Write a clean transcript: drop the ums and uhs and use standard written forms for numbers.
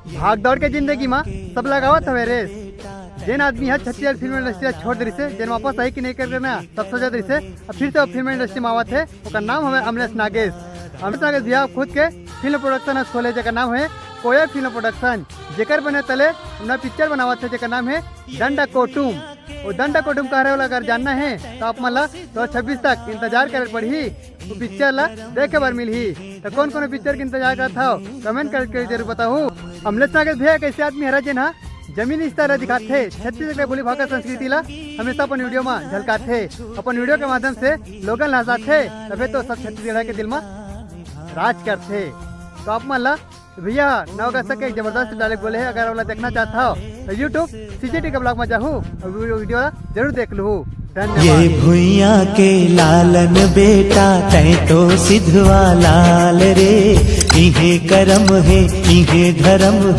भाग दौड़ के जिंदगी में सब लगावत हवे रेस। जेन आदमी है छत्तीसगढ़ फिल्म इंडस्ट्री छोड़ दे से, जेन वापस आई कि नहीं कर देना सब सोचा दे से, अब फिर से फिल्म इंडस्ट्री में आवत है। उसका नाम है अमलेश नागेश। अमलेश नागेश भैया खुद के फिल्म प्रोडक्शन खोले, जेकर नाम है कोयल फिल्म प्रोडक्शन। जेकर बने तले अपना पिक्चर बनावत है, जेकर नाम है दंडा कोटुम। वो दंडा कोटुम कह रहे वाला अगर जानना है तो आप मतलब 2026 तक इंतजार करे पड़ी। वो पिक्चर ला देखे बार मिली तो कौन कौन पिक्चर के इंतजार करता हो कमेंट करके जरूर बताओ। अमलेश नागेश भैया कैसे आदमी हरा जेन जमीन इस तरह दिखाते छत्तीसगढ़ बोली भाषा संस्कृति ला हमेशा अपन वीडियो में झलकाते, अपन वीडियो के माध्यम से लोगन ला हंसाते, तबे तो सब छत्तीसगढ़ के दिल में राज करते। तो आप मतलब भैया 9 अगस्त तक एक जबरदस्त डायलॉग बोले है। अगर वाला देखना चाहता हो तो यूट्यूब सीसीटी के ब्लॉग में जाऊँ और वीडियो जरूर देख लूँ। ये भुइया के लालन बेटा तै तो सिधवा लाल रे, इहे करम है इहे धर्म है।